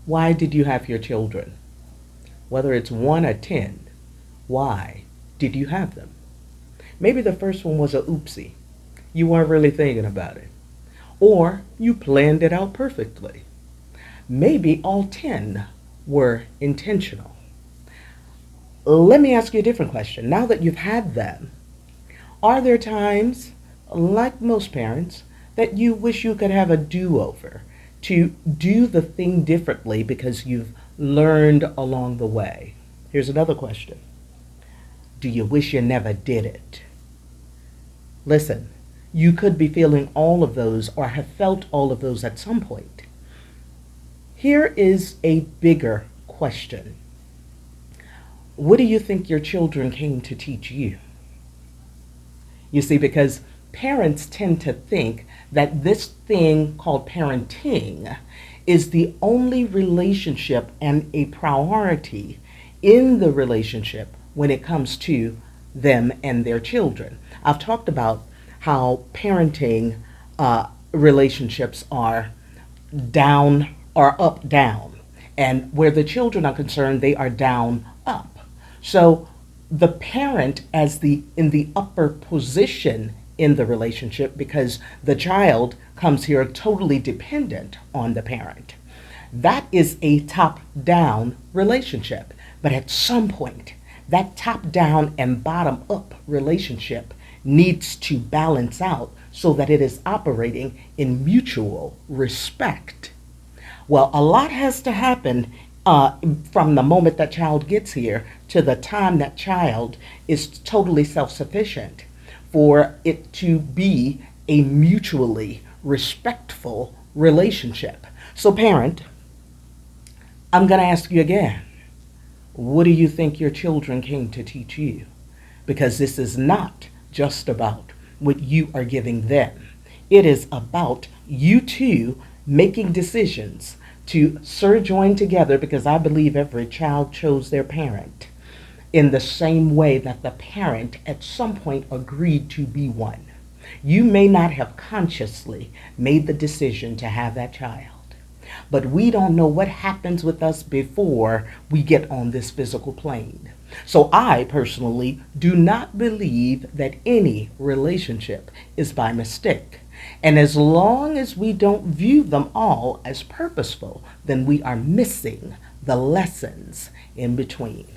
Why did you have your children? Whether it's 1 or 10, why did you have them? Maybe the first one was a oopsie. You weren't really thinking about it. Or you planned it out perfectly. Maybe all 10 were intentional. Let me ask you a different question. Now that you've had them, are there times, like most parents, that you wish you could have a do-over to do the thing differently because you've learned along the way? Here's another question. Do you wish you never did it? Listen, you could be feeling all of those or have felt all of those at some point. Here is a bigger question. What do you think your children came to teach you? You see, because parents tend to think that this thing called parenting is the only relationship and a priority in the relationship when it comes to them and their children. I've talked about how parenting relationships are down or up down, and where the children are concerned, they are down up. So the parent as the in the upper position in the relationship, because the child comes here totally dependent on the parent. That is a top-down relationship. But at some point, that top-down and bottom-up relationship needs to balance out so that it is operating in mutual respect. Well, a lot has to happen from the moment that child gets here to the time that child is totally self-sufficient for it to be a mutually respectful relationship. So parent, I'm going to ask you again, what do you think your children came to teach you? Because this is not just about what you are giving them. It is about you two making decisions to surjoin together, because I believe every child chose their parent in the same way that the parent at some point agreed to be one. You may not have consciously made the decision to have that child, but we don't know what happens with us before we get on this physical plane. So I personally do not believe that any relationship is by mistake. And as long as we don't view them all as purposeful, then we are missing the lessons in between.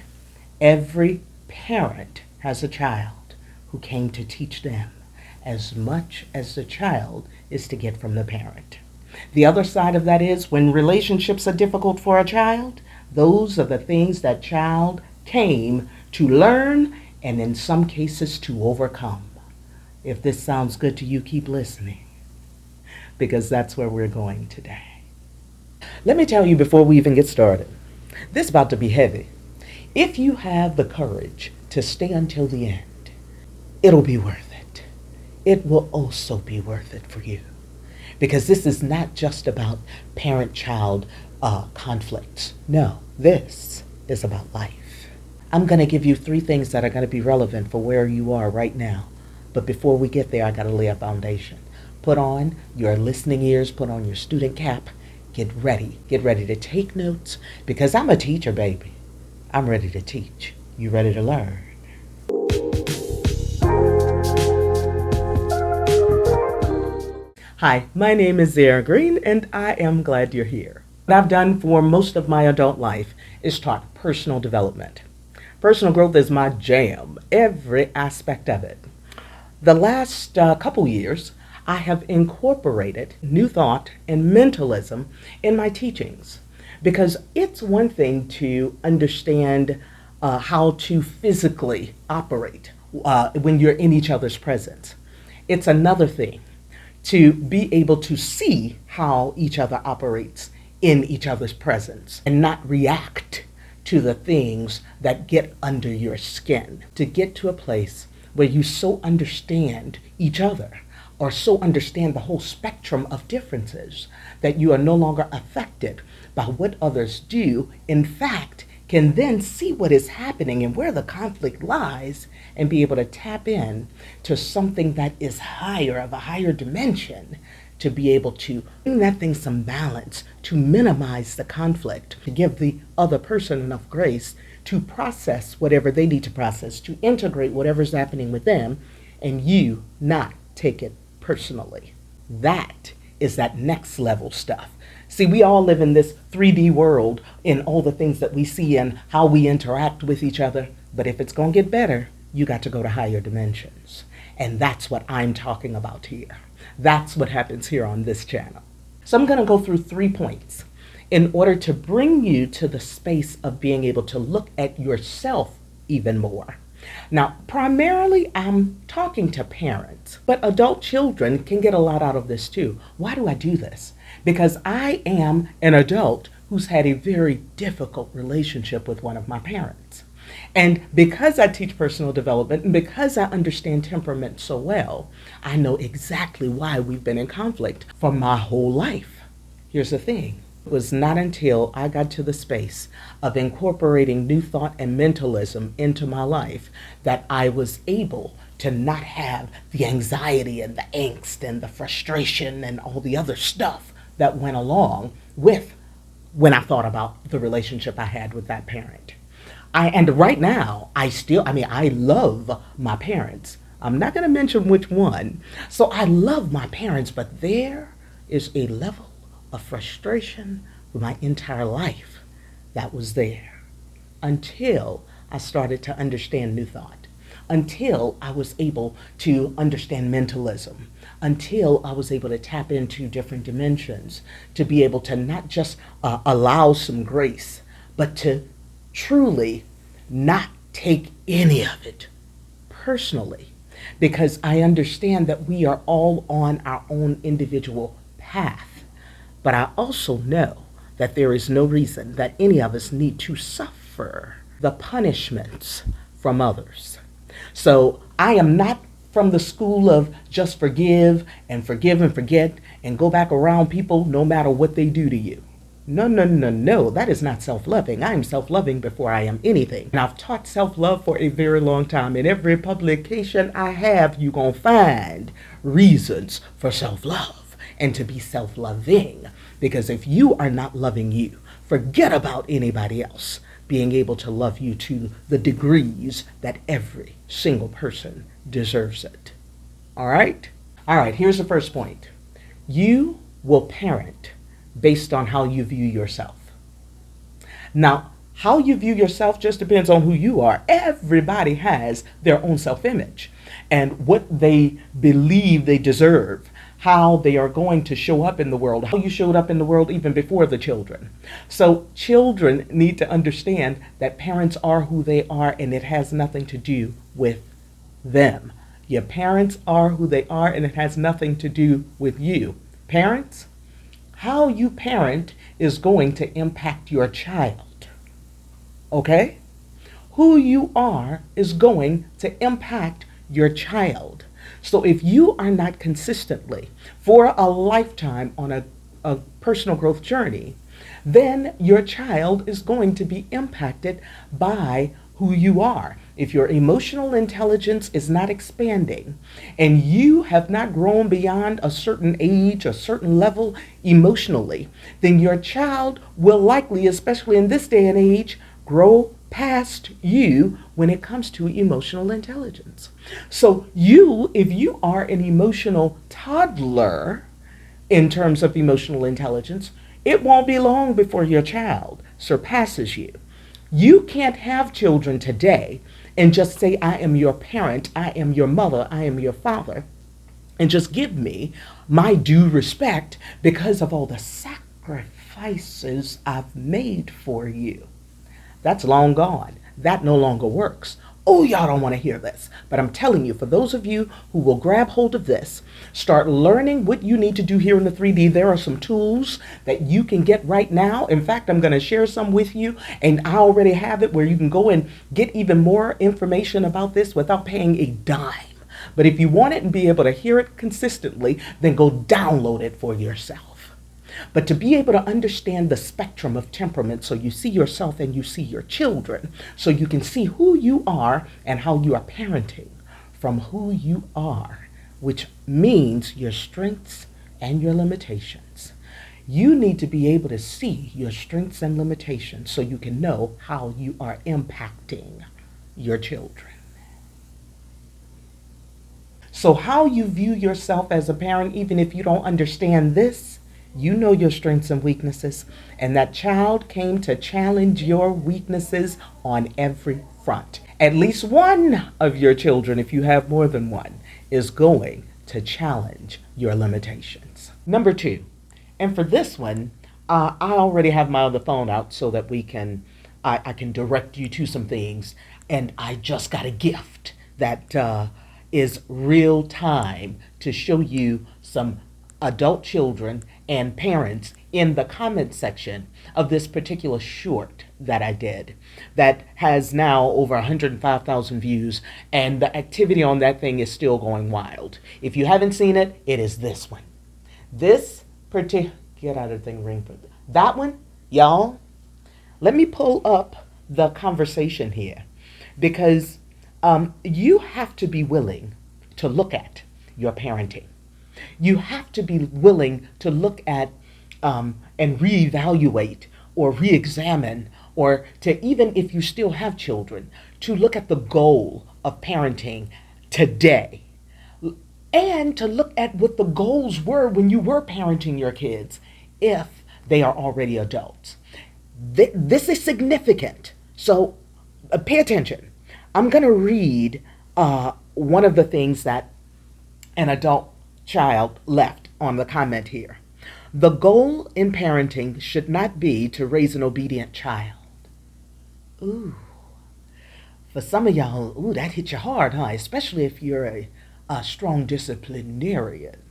Every parent has a child who came to teach them as much as the child is to get from the parent. The other side of that is when relationships are difficult for a child, those are the things that child came to learn and in some cases to overcome. If this sounds good to you, keep listening, because that's where we're going today. Let me tell you before we even get started, this is about to be heavy. If you have the courage to stay until the end, it'll be worth it. It will also be worth it for you, because this is not just about parent-child conflicts. No, this is about life. I'm going to give you 3 things that are going to be relevant for where you are right now. But before we get there, I got to lay a foundation. Put on your listening ears, put on your student cap, get ready. Get ready to take notes, because I'm a teacher, baby. I'm ready to teach. You ready to learn? Hi, my name is Zara Green, and I am glad you're here. What I've done for most of my adult life is taught personal development. Personal growth is my jam, every aspect of it. The last couple years, I have incorporated New Thought and mentalism in my teachings, because it's one thing to understand how to physically operate when you're in each other's presence. It's another thing to be able to see how each other operates in each other's presence and not react to the things that get under your skin. To get to a place where you so understand each other, or so understand the whole spectrum of differences, that you are no longer affected by what others do. In fact, can then see what is happening and where the conflict lies, and be able to tap in to something that is higher, of a higher dimension, to be able to bring that thing some balance, to minimize the conflict, to give the other person enough grace to process whatever they need to process, to integrate whatever's happening with them, and you not take it personally. That is that next level stuff. See, we all live in this 3D world in all the things that we see and how we interact with each other. But if it's going to get better, you got to go to higher dimensions. And that's what I'm talking about here. That's what happens here on this channel. So I'm going to go through 3 points in order to bring you to the space of being able to look at yourself even more. Now, primarily, I'm talking to parents, but adult children can get a lot out of this too. Why do I do this? Because I am an adult who's had a very difficult relationship with one of my parents. And because I teach personal development and because I understand temperament so well, I know exactly why we've been in conflict for my whole life. Here's the thing. It was not until I got to the space of incorporating new thought and mentalism into my life that I was able to not have the anxiety and the angst and the frustration and all the other stuff that went along with when I thought about the relationship I had with that parent. And right now, I love my parents. I'm not going to mention which one. So I love my parents, but there is a level of frustration for my entire life that was there until I started to understand New Thought, until I was able to understand mentalism, until I was able to tap into different dimensions, to be able to not just allow some grace, but to truly not take any of it personally, because I understand that we are all on our own individual path. But I also know that there is no reason that any of us need to suffer the punishments from others. So I am not from the school of just forgive and forget and go back around people no matter what they do to you. No. That is not self-loving. I am self-loving before I am anything. And I've taught self-love for a very long time. In every publication I have, you're going to find reasons for self-love and to be self-loving. Because if you are not loving you, forget about anybody else being able to love you to the degrees that every single person deserves it. All right? All right, here's the first point. You will parent based on how you view yourself. Now, how you view yourself just depends on who you are. Everybody has their own self-image and what they believe they deserve, how they are going to show up in the world, how you showed up in the world even before the children. So children need to understand that parents are who they are and it has nothing to do with them. Your parents are who they are and it has nothing to do with you. Parents, how you parent is going to impact your child. Okay? Who you are is going to impact your child. So if you are not consistently for a lifetime on a personal growth journey, then your child is going to be impacted by who you are. If your emotional intelligence is not expanding and you have not grown beyond a certain age, a certain level emotionally, then your child will likely, especially in this day and age, grow past you when it comes to emotional intelligence. So if you are an emotional toddler in terms of emotional intelligence, it won't be long before your child surpasses you. You can't have children today and just say, I am your parent, I am your mother, I am your father, and just give me my due respect because of all the sacrifices I've made for you. That's long gone. That no longer works. Oh, y'all don't want to hear this. But I'm telling you, for those of you who will grab hold of this, start learning what you need to do here in the 3D. There are some tools that you can get right now. In fact, I'm going to share some with you, and I already have it where you can go and get even more information about this without paying a dime. But if you want it and be able to hear it consistently, then go download it for yourself. But to be able to understand the spectrum of temperament so you see yourself and you see your children, so you can see who you are and how you are parenting from who you are, which means your strengths and your limitations. You need to be able to see your strengths and limitations so you can know how you are impacting your children. So, how you view yourself as a parent, even if you don't understand this, you know your strengths and weaknesses. And that child came to challenge your weaknesses on every front. At least one of your children, if you have more than one, is going to challenge your limitations. Number two, and for this one, I already have my other phone out so that I can direct you to some things. And I just got a gift that is real time to show you some adult children and parents in the comment section of this particular short that I did that has now over 105,000 views, and the activity on that thing is still going wild. If you haven't seen it, it is this one. This particular, get out of the thing, ring for that one, y'all. Let me pull up the conversation here because you have to be willing to look at your parenting. You have to be willing to look at and reevaluate or re-examine, or to, even if you still have children, to look at the goal of parenting today and to look at what the goals were when you were parenting your kids if they are already adults. This is significant. So pay attention. I'm going to read one of the things that an adult child left on the comment here. The goal in parenting should not be to raise an obedient child. Ooh. For some of y'all, ooh, that hit you hard, huh? Especially if you're a strong disciplinarian.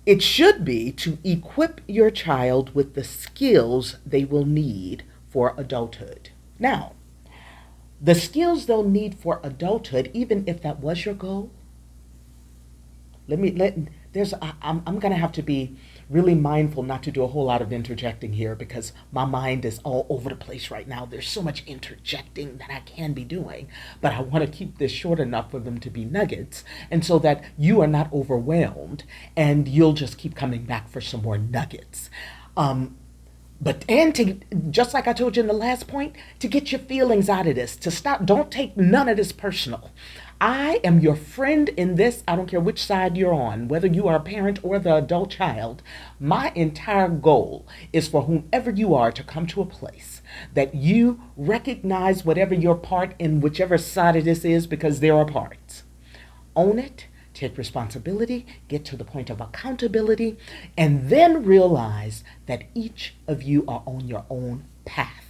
It should be to equip your child with the skills they will need for adulthood. Now, the skills they'll need for adulthood, even if that was your goal, I'm going to have to be really mindful not to do a whole lot of interjecting here because my mind is all over the place right now. There's so much interjecting that I can be doing, but I want to keep this short enough for them to be nuggets, and so that you are not overwhelmed and you'll just keep coming back for some more nuggets. To, just like I told you in the last point, to get your feelings out of this, to stop, don't take none of this personal. I am your friend in this. I don't care which side you're on, whether you are a parent or the adult child. My entire goal is for whomever you are to come to a place that you recognize whatever your part in whichever side of this is, because there are parts. Own it, take responsibility, get to the point of accountability, and then realize that each of you are on your own path.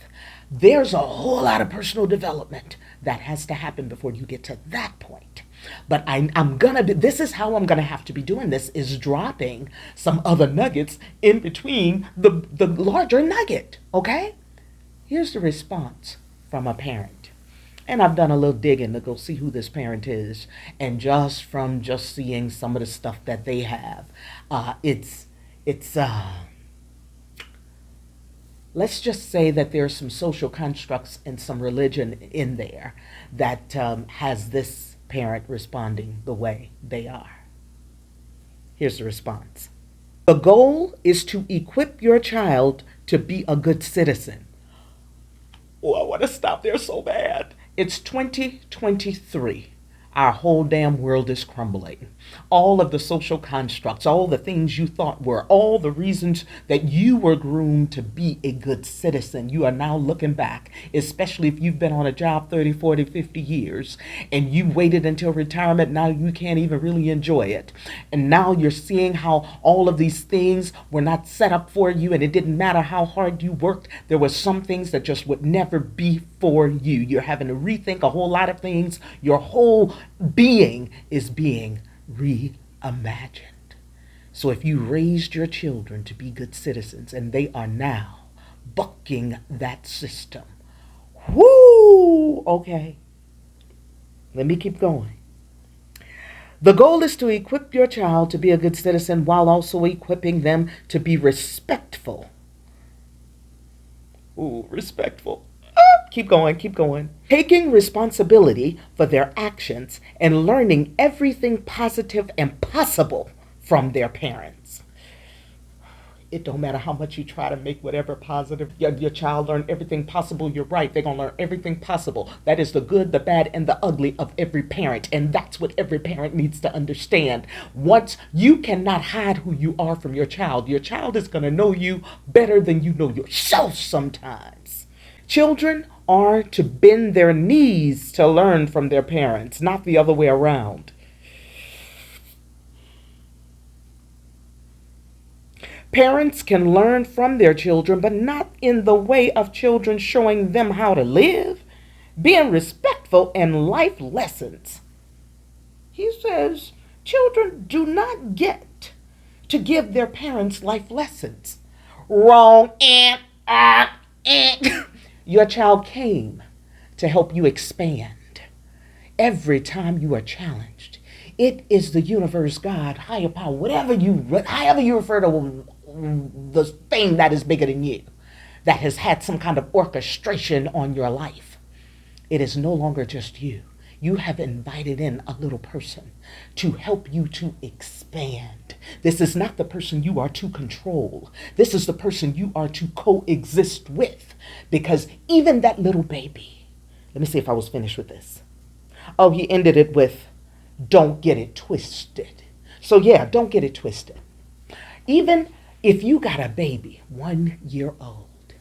There's a whole lot of personal development that has to happen before you get to that point. But this is how I'm gonna have to be doing this, is dropping some other nuggets in between the larger nugget, okay? Here's the response from a parent. And I've done a little digging to go see who this parent is. And just from seeing some of the stuff that they have, let's just say that there's some social constructs and some religion in there that has this parent responding the way they are. Here's the response. The goal is to equip your child to be a good citizen. Oh, I want to stop there so bad. It's 2023. Our whole damn world is crumbling. All of the social constructs, all the things you thought were, all the reasons that you were groomed to be a good citizen, you are now looking back, especially if you've been on a job 30, 40, 50 years, and you waited until retirement, now you can't even really enjoy it. And now you're seeing how all of these things were not set up for you, and it didn't matter how hard you worked, there were some things that just would never be for you. You're having to rethink a whole lot of things. Your whole being is being reimagined. So if you raised your children to be good citizens and they are now bucking that system, whoo, okay, let me keep going. The goal is to equip your child to be a good citizen while also equipping them to be respectful. Ooh, respectful. Keep going, keep going. Taking responsibility for their actions and learning everything positive and possible from their parents. It don't matter how much you try to make whatever positive, your child learn everything possible. You're right. They're going to learn everything possible. That is the good, the bad, and the ugly of every parent. And that's what every parent needs to understand. Once you cannot hide who you are from your child is going to know you better than you know yourself sometimes. Children are to bend their knees to learn from their parents, not the other way around. Parents can learn from their children, but not in the way of children showing them how to live, being respectful, and life lessons. He says children do not get to give their parents life lessons. Wrong. Your child came to help you expand. Every time you are challenged, it is the universe, God, higher power, however you refer to the thing that is bigger than you, that has had some kind of orchestration on your life. It is no longer just you. You have invited in a little person to help you to expand. This is not the person you are to control. This is the person you are to coexist with. Because even that little baby, let me see if I was finished with this. Oh, he ended it with, don't get it twisted. So yeah, don't get it twisted. Even if you got a baby 1 year old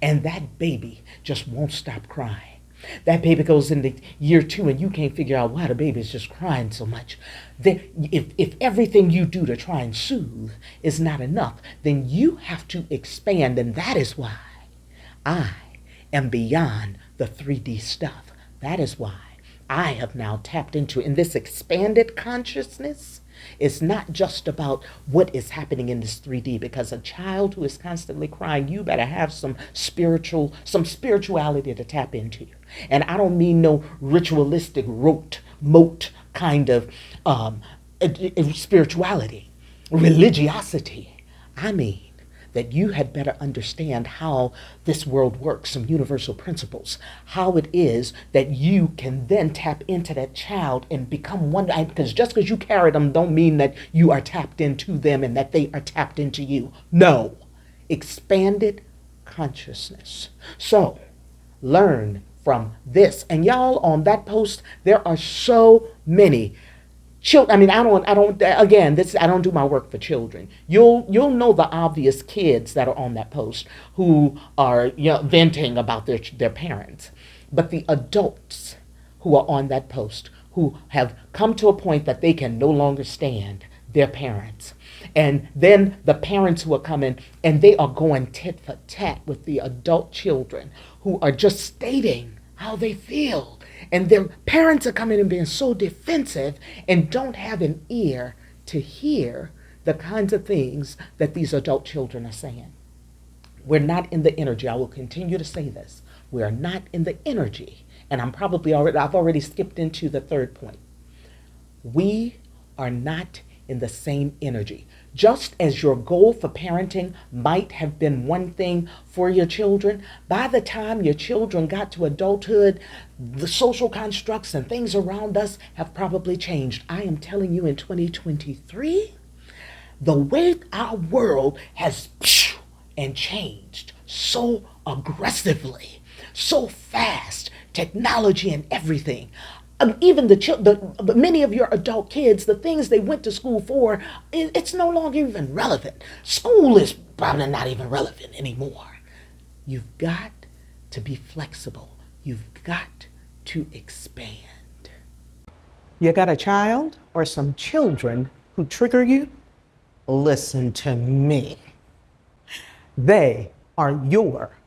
and that baby just won't stop crying, that baby goes into year 2 and you can't figure out why the baby is just crying so much. If everything you do to try and soothe is not enough, then you have to expand. And that is why I am beyond the 3D stuff. That is why I have now tapped into, in this expanded consciousness, it's not just about what is happening in this 3D, because a child who is constantly crying, you better have some spirituality to tap into. And I don't mean no ritualistic moat kind of spirituality, religiosity. I mean that you had better understand how this world works, some universal principles, how it is that you can then tap into that child and become one. Because just because you carry them don't mean that you are tapped into them and that they are tapped into you. No, expanded consciousness. So learn from this. And y'all, on that post, there are so many children. I mean, I don't do my work for children. You'll know the obvious kids that are on that post who are venting about their parents. But the adults who are on that post who have come to a point that they can no longer stand their parents. And then the parents who are coming and they are going tit for tat with the adult children who are just stating how they feel. And their parents are coming and being so defensive and don't have an ear to hear the kinds of things that these adult children are saying. We're not in the energy. I will continue to say this. We are not in the energy. And I've already skipped into the third point. We are not in the same energy. Just as your goal for parenting might have been one thing for your children, by the time your children got to adulthood, the social constructs and things around us have probably changed. I am telling you, in 2023, the way our world has and changed so aggressively, so fast, technology and everything. Even many of your adult kids, the things they went to school for, it's no longer even relevant. School is probably not even relevant anymore. You've got to be flexible. You've got to expand. You got a child or some children who trigger you? Listen to me. They are your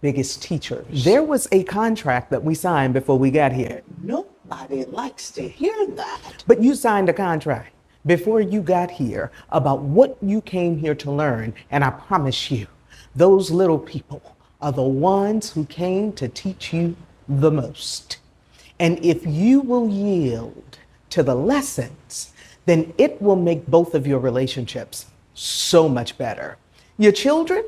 biggest teachers. There was a contract that we signed before we got here. Nobody likes to hear that. But you signed a contract before you got here about what you came here to learn. And I promise you, those little people are the ones who came to teach you the most. And if you will yield to the lessons, then it will make both of your relationships so much better. Your children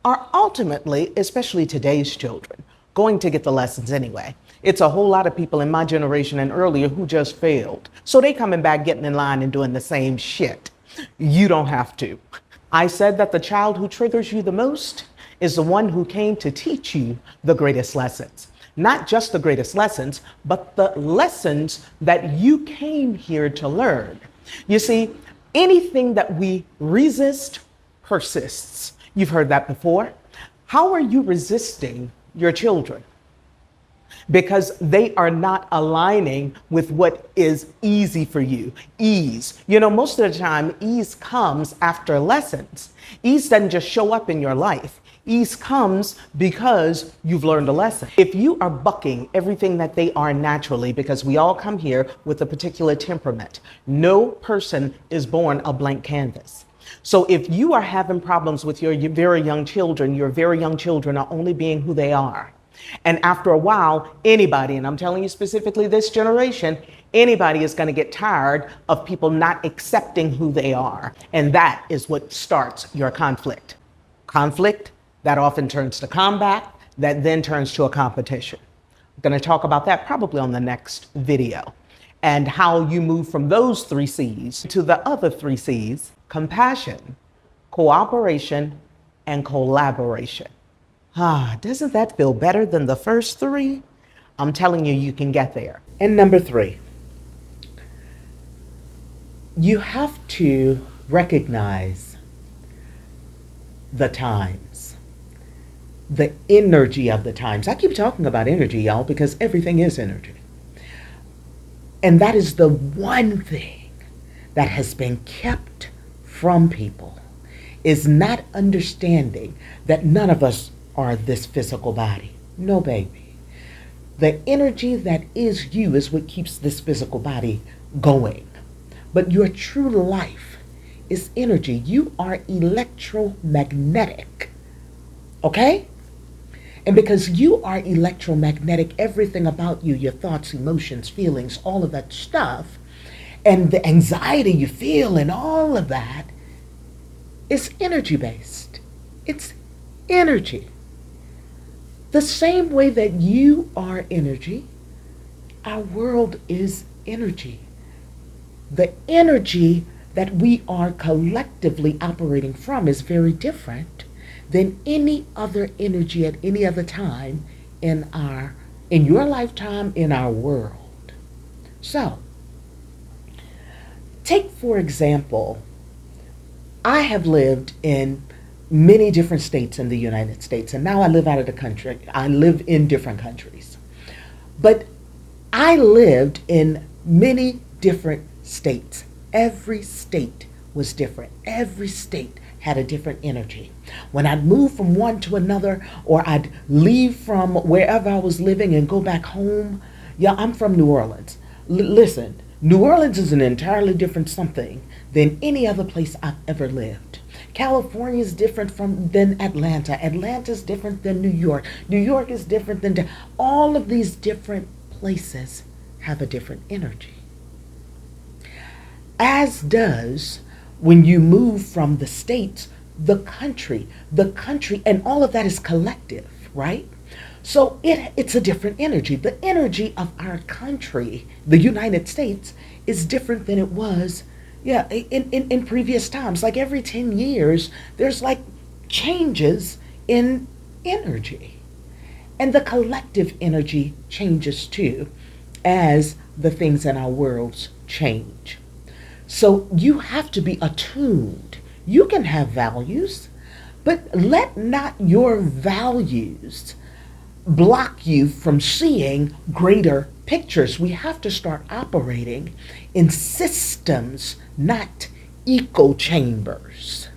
are ultimately, especially today's children, going to get the lessons anyway. It's a whole lot of people in my generation and earlier who just failed. So they coming back, getting in line and doing the same shit. You don't have to. I said that the child who triggers you the most is the one who came to teach you the greatest lessons. Not just the greatest lessons, but the lessons that you came here to learn. You see, anything that we resist persists. You've heard that before. How are you resisting your children? Because they are not aligning with what is easy for you. Ease. You know, most of the time, ease comes after lessons. Ease doesn't just show up in your life. Ease comes because you've learned a lesson. If you are bucking everything that they are naturally, because we all come here with a particular temperament, no person is born a blank canvas. So if you are having problems with your very young children are only being who they are. And after a while, anybody, and I'm telling you specifically this generation, anybody is going to get tired of people not accepting who they are. And that is what starts your conflict. Conflict that often turns to combat, that then turns to a competition. I'm going to talk about that probably on the next video. And how you move from those 3 C's to the other 3 C's: compassion, cooperation, and collaboration. Doesn't that feel better than the first 3? I'm telling you, you can get there. And number 3, you have to recognize the times, the energy of the times. I keep talking about energy, y'all, because everything is energy. And that is the one thing that has been kept from people, is not understanding that none of us are this physical body. No, baby. The energy that is you is what keeps this physical body going. But your true life is energy. You are electromagnetic. Okay? And because you are electromagnetic, everything about you, your thoughts, emotions, feelings, all of that stuff, and the anxiety you feel and all of that is energy based. It's energy. The same way that you are energy, our world is energy. The energy that we are collectively operating from is very different than any other energy at any other time in your lifetime, in our world. So, take for example, I have lived in many different states in the United States, and now I live out of the country. I live in different countries. But I lived in many different states. Every state was different. Every state had a different energy. When I'd move from one to another, or I'd leave from wherever I was living and go back home. Yeah, I'm from New Orleans. Listen, New Orleans is an entirely different something than any other place I've ever lived. California is different than Atlanta. Atlanta is different than New York. New York is different than all of these different places have a different energy. As does when you move from the states, the country, and all of that is collective, right? So it's a different energy. The energy of our country, the United States, is different than it was in previous times. Like every 10 years, there's like changes in energy. And the collective energy changes too as the things in our worlds change. So you have to be attuned. You can have values, but let not your values block you from seeing greater pictures. We have to start operating in systems, not echo chambers.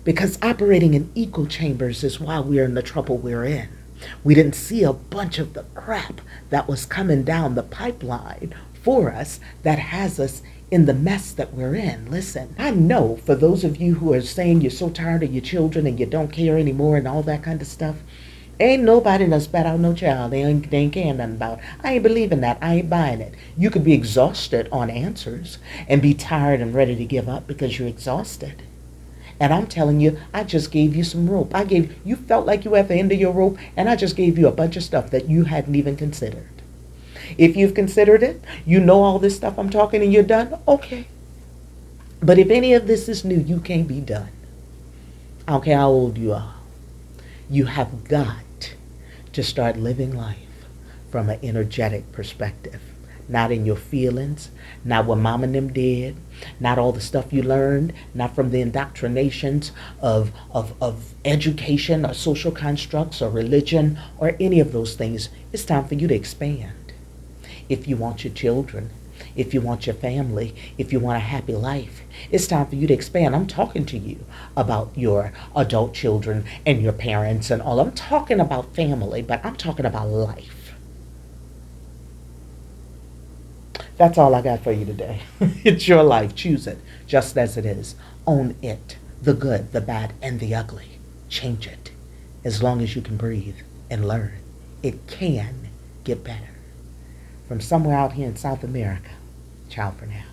Because operating in echo chambers is why we're in the trouble we're in. We didn't see a bunch of the crap that was coming down the pipeline for us that has us in the mess that we're in. Listen, I know for those of you who are saying you're so tired of your children and you don't care anymore and all that kind of stuff, ain't nobody done spat out no child they ain't caring nothing about. I ain't believing that. I ain't buying it. You could be exhausted on answers and be tired and ready to give up because you're exhausted. And I'm telling you, I just gave you some rope. You felt like you were at the end of your rope, and I just gave you a bunch of stuff that you hadn't even considered. If you've considered it, you know all this stuff I'm talking and you're done, okay. But if any of this is new, you can't be done. I don't care how old you are. You have got to start living life from an energetic perspective. Not in your feelings, not what mom and them did, not all the stuff you learned, not from the indoctrinations of education or social constructs or religion or any of those things. It's time for you to expand. If you want your children, if you want your family, if you want a happy life, it's time for you to expand. I'm talking to you about your adult children and your parents and all. I'm talking about family, but I'm talking about life. That's all I got for you today. It's your life. Choose it just as it is. Own it. The good, the bad, and the ugly. Change it. As long as you can breathe and learn, it can get better. From somewhere out here in South America, ciao for now.